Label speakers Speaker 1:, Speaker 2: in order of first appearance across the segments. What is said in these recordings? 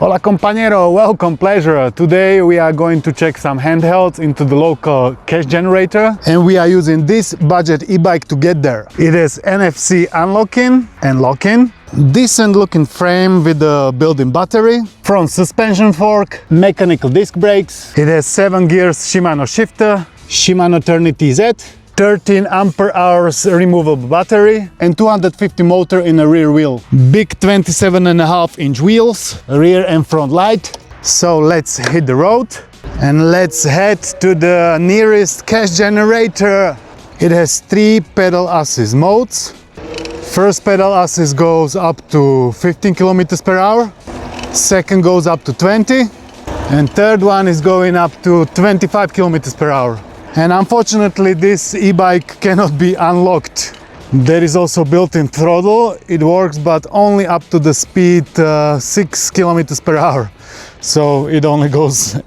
Speaker 1: Hola compañero, welcome, pleasure. Today we are going to check some handhelds into the local cash generator, and we are using this budget e-bike to get there. It has NFC unlocking and locking, decent looking frame with a built-in battery, front suspension fork, mechanical disc brakes. It has 7 gears Shimano shifter, Shimano Ternity Z, 13 ampere hours removable battery and 250 motor in a rear wheel. Big 27.5-inch wheels, rear and front light. So let's hit the road and let's head to the nearest cash generator. It has 3 pedal assist modes. First pedal assist goes up to 15 kilometers per hour. Second goes up to 20. And third one is going up to 25 kilometers per hour. And unfortunately this e-bike cannot be unlocked. There is also built-in throttle. It works but only up to the speed 6 kilometers per hour. So it only goes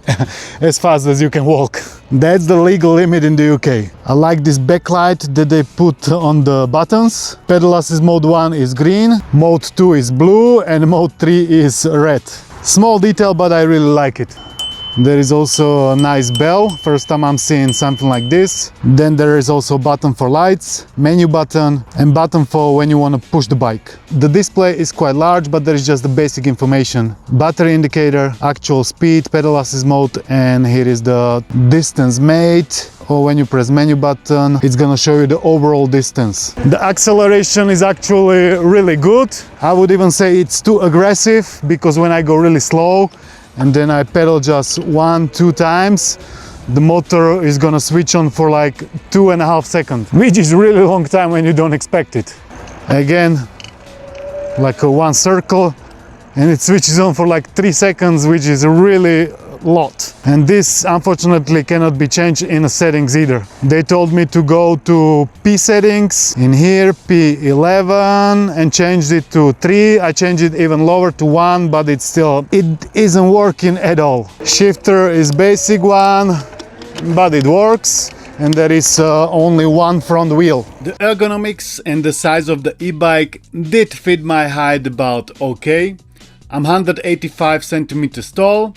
Speaker 1: as fast as you can walk. That's the legal limit in the UK. I like this backlight that they put on the buttons. Pedal assist mode 1 is green, mode 2 is blue and mode 3 is red. Small detail, but I really like it. There is also a nice bell, first time I'm seeing something like this. Then there is also button for lights, menu button and button for when you want to push the bike. The display is quite large, but there is just the basic information. Battery indicator, actual speed, pedal assist mode, and here is the distance made. Or when you press menu button, it's gonna show you the overall distance. The acceleration is actually really good. I would even say it's too aggressive, because when I go really slow and then I pedal just 1-2 times, the motor is gonna switch on for like 2.5 seconds, which is really long time when you don't expect it. Again, like a 1 circle, and it switches on for like 3 seconds, which is really lot. And this unfortunately cannot be changed in the settings either. They told me to go to P settings, in here P11, and changed it to 3. I changed it even lower to 1, but it isn't working at all. Shifter is basic one, but it works. And there is only 1 front wheel. The ergonomics and the size of the e-bike did fit my height about okay. I'm 185 centimeters tall.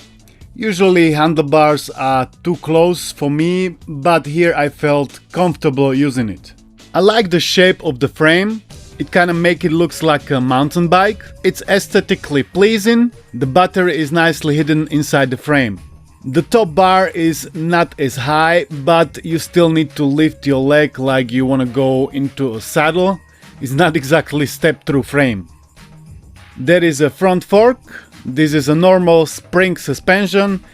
Speaker 1: Usually handlebars are too close for me, but here I felt comfortable using it. I like the shape of the frame. It kind of makes it look like a mountain bike. It's aesthetically pleasing. The battery is nicely hidden inside the frame. The top bar is not as high, but you still need to lift your leg like you want to go into a saddle. It's not exactly step-through frame. There is a front fork. This is a normal spring suspension.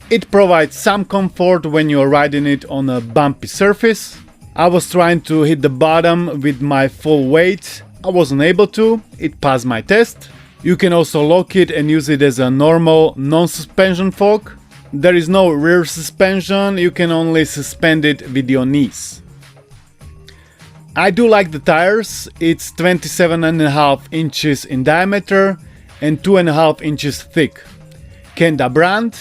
Speaker 1: It provides some comfort when you're riding it on a bumpy surface. I was trying to hit the bottom with my full weight. I wasn't able to. It passed my test. You can also lock it and use it as a normal non-suspension fork. There is no rear suspension. You can only suspend it with your knees. I do like the tires. It's 27.5 inches in diameter and 2.5 inches thick. Kenda brand.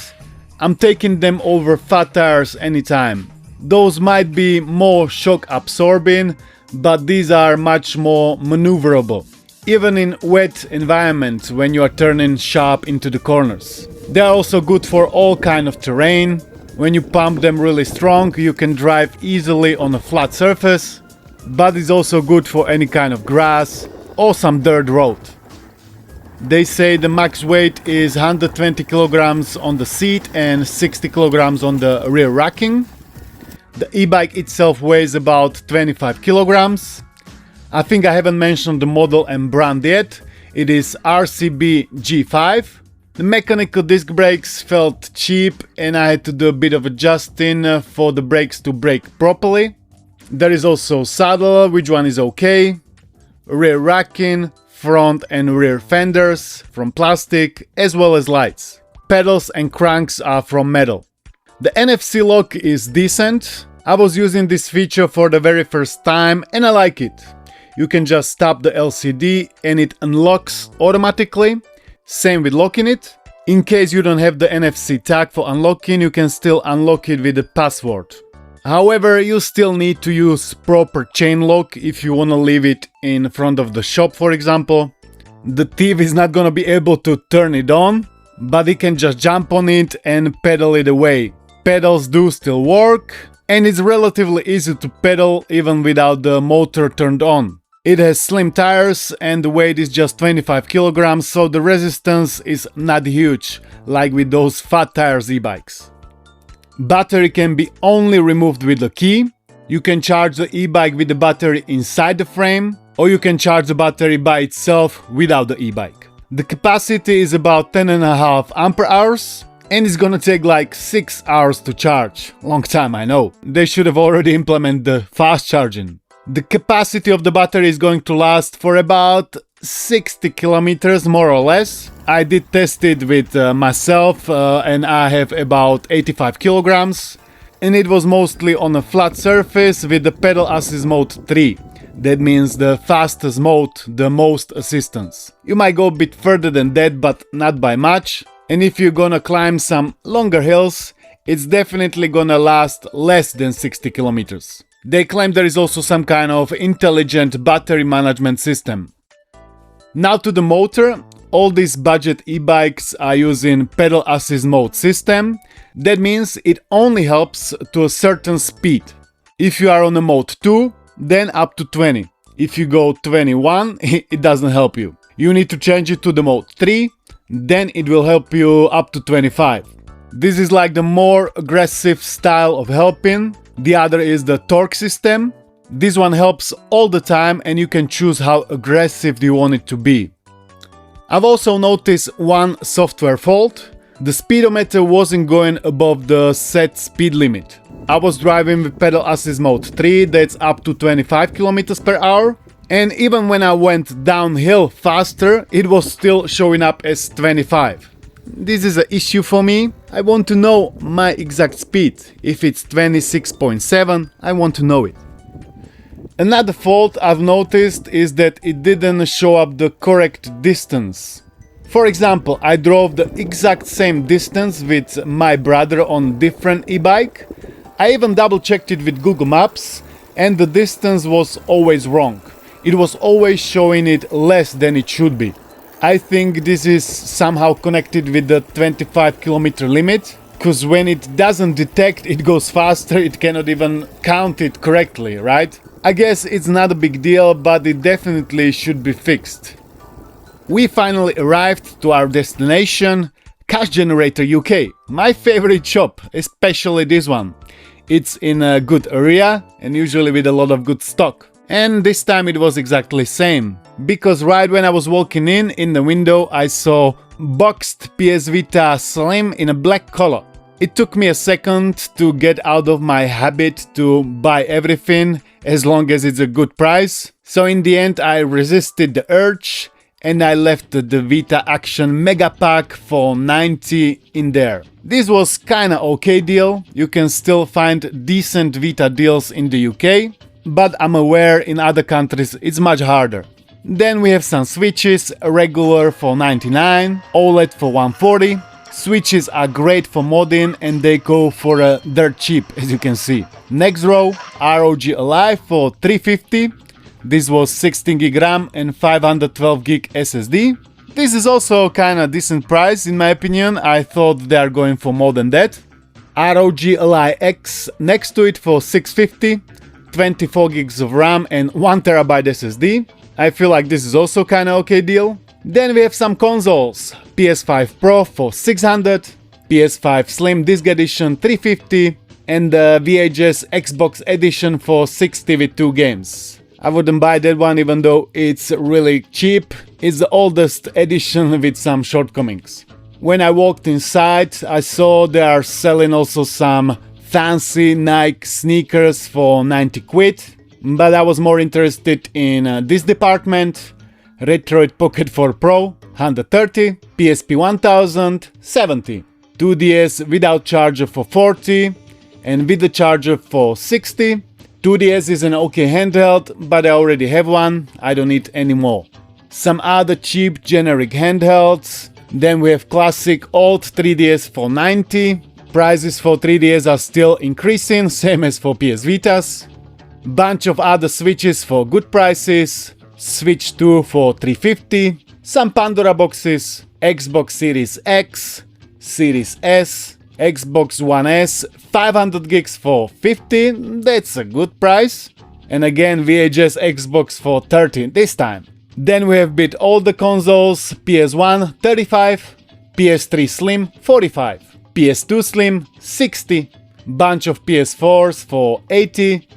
Speaker 1: I'm taking them over fat tires anytime. Those might be more shock absorbing, but these are much more maneuverable, even in wet environments when you are turning sharp into the corners. They are also good for all kind of terrain. When you pump them really strong, you can drive easily on a flat surface, but it's also good for any kind of grass or some dirt road. They say the max weight is 120 kilograms on the seat and 60 kilograms on the rear racking. The e-bike itself weighs about 25 kilograms. I think I haven't mentioned the model and brand yet. It is RCB G5. The mechanical disc brakes felt cheap and I had to do a bit of adjusting for the brakes to brake properly. There is also saddle, which one is okay. Rear racking, front and rear fenders from plastic, as well as lights. Pedals and cranks are from metal. The NFC lock is decent. I was using this feature for the very first time and I like it. You can just tap the LCD and it unlocks automatically. Same with locking it. In case you don't have the NFC tag for unlocking, you can still unlock it with a password. However, you still need to use proper chain lock if you want to leave it in front of the shop, for example. The thief is not gonna be able to turn it on. but you can just jump on it and pedal it away. Pedals do still work, and it's relatively easy to pedal even without the motor turned on. It has slim tires and the weight is just 25 kilograms, so the resistance is not huge, like with those fat tires e-bikes. Battery can be only removed with the key. You can charge the e-bike with the battery inside the frame, or you can charge the battery by itself without the e-bike. The capacity is about 10.5 ampere hours, and it's gonna take like 6 hours to charge. Long time, I know. They should have already implemented the fast charging. The capacity of the battery is going to last for about 60 kilometers more or less. I did test it with myself and I have about 85 kilograms. And it was mostly on a flat surface with the pedal assist mode 3. That means the fastest mode, the most assistance. You might go a bit further than that, but not by much. And if you're gonna climb some longer hills, it's definitely gonna last less than 60 kilometers. They claim there is also some kind of intelligent battery management system. Now to the motor. All these budget e-bikes are using pedal assist mode system. That means it only helps to a certain speed. If you are on a mode 2, then up to 20. If you go 21, it doesn't help you. You need to change it to the mode 3, then it will help you up to 25. This is like the more aggressive style of helping. The other is the torque system. This one helps all the time and you can choose how aggressive you want it to be. I've also noticed one software fault. The speedometer wasn't going above the set speed limit. I was driving with pedal assist mode 3, that's up to 25 kilometers per hour. And even when I went downhill faster, it was still showing up as 25. This is an issue for me. I want to know my exact speed. If it's 26.7, I want to know it. Another fault I've noticed is that it didn't show up the correct distance. For example, I drove the exact same distance with my brother on different e-bike. I even double checked it with Google Maps and the distance was always wrong. It was always showing it less than it should be. I think this is somehow connected with the 25 kilometer limit, because when it doesn't detect it goes faster, it cannot even count it correctly, right? I guess it's not a big deal, but it definitely should be fixed. We finally arrived to our destination, Cash Generator UK, my favorite shop, especially this one. It's in a good area and usually with a lot of good stock. And this time it was exactly same, because right when I was walking in the window I saw boxed PS Vita Slim in a black color. It took me a second to get out of my habit to buy everything as long as it's a good price. So in the end I resisted the urge and I left the Vita Action Mega Pack for 90 in there. This was kinda okay deal. You can still find decent Vita deals in the UK, but I'm aware in other countries it's much harder. Then we have some switches, regular for 99, OLED for 140. Switches are great for modding and they go for dirt cheap, as you can see. Next row, ROG Alive for 350. This was 16 GB RAM and 512 GB SSD. This is also kinda decent price in my opinion. I thought they are going for more than that. ROG Ally X next to it for 650, 24 GB of RAM and 1 TB SSD. I feel like this is also kinda okay deal. Then we have some consoles. PS5 Pro for 600, PS5 Slim Disc Edition 350 and the VHS Xbox Edition for 60 with 2 games. I wouldn't buy that one even though it's really cheap. It's the oldest edition with some shortcomings. When I walked inside I saw they are selling also some fancy Nike sneakers for 90 quid. But I was more interested in this department. Retroid Pocket 4 Pro 130, PSP 1000 70, 2DS without charger for 40 and with the charger for 60. 2DS is an okay handheld, but I already have one, I don't need any more. Some other cheap generic handhelds. Then we have classic old 3DS for 90. Prices for 3DS are still increasing, same as for PS Vitas. Bunch of other switches for good prices. Switch 2 for 350, some Pandora boxes,
Speaker 2: Xbox Series X, Series S, Xbox One S, 500 gigs for 50, that's a good price. And again VHS Xbox for 30 this time. Then we have a bit older consoles, PS1 35, PS3 Slim 45, PS2 Slim 60, bunch of PS4s for 80,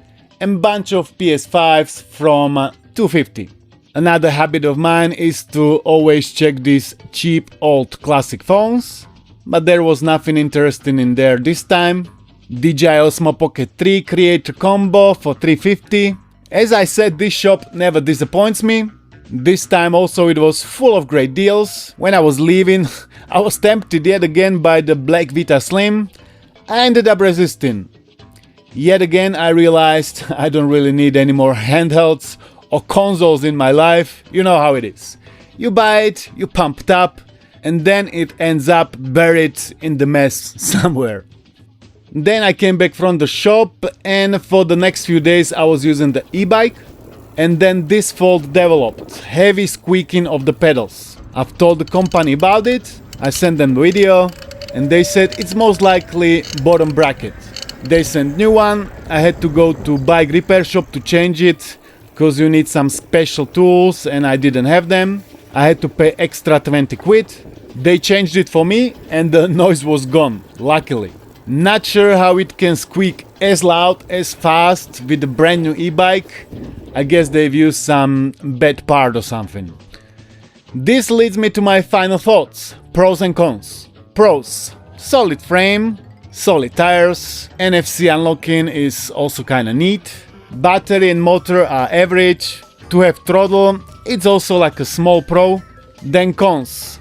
Speaker 2: and bunch of PS5s from 250. Another habit of mine is to always check these cheap old classic phones, but there was nothing interesting in there this time. DJI Osmo Pocket 3 Creator Combo for 350. As I said, this shop never disappoints me. This time also it was full of great deals. When I was leaving, I was tempted yet again by the Black Vita Slim. I ended up resisting. Yet again I realized I don't really need any more handhelds or consoles in my life. You know how it is. You buy it, you pump it up, and then it ends up buried in the mess somewhere. Then I came back from the shop, and for the next few days I was using the e-bike, and then this fault developed, heavy squeaking of the pedals. I've told the company about it, I sent them a video, and they said it's most likely bottom bracket. They sent new one, I had to go to bike repair shop to change it, cause you need some special tools and I didn't have them. I had to pay extra 20 quid. They changed it for me and the noise was gone, luckily. Not sure how it can squeak as loud, as fast with the brand new e-bike. I guess they've used some bad part or something. This leads me to my final thoughts, pros and cons. Pros: solid frame, solid tires, NFC unlocking is also kinda neat. Battery and motor are average. To have throttle, it's also like a small pro. Then cons: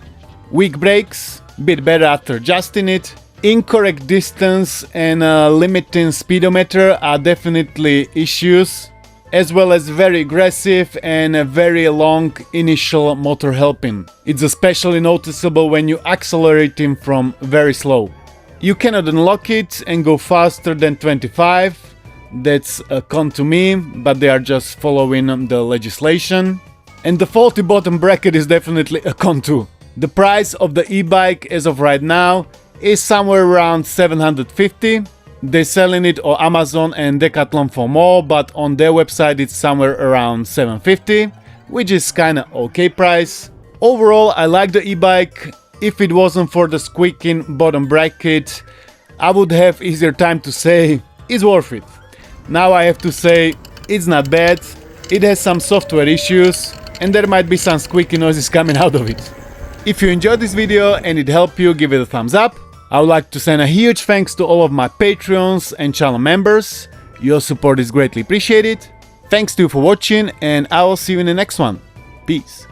Speaker 2: weak brakes, bit better after adjusting it. Incorrect distance and limiting speedometer are definitely issues, as well as very aggressive and a very long initial motor helping. It's especially noticeable when you accelerating from very slow. You cannot unlock it and go faster than 25. That's a con to me, but they are just following the legislation. And the faulty bottom bracket is definitely a con too. The price of the e-bike as of right now is somewhere around 750. They're selling it on Amazon and Decathlon for more, but on their website it's somewhere around 750, which is kinda okay price. Overall, I like the e-bike. If it wasn't for the squeaking bottom bracket, I would have easier time to say it's worth it. Now I have to say it's not bad. It has some software issues and there might be some squeaky noises coming out of it. If you enjoyed this video and it helped you, give it a thumbs up. I would like to send a huge thanks to all of my Patreons and channel members. Your support is greatly appreciated. Thanks to you for watching and I will see you in the next one. Peace.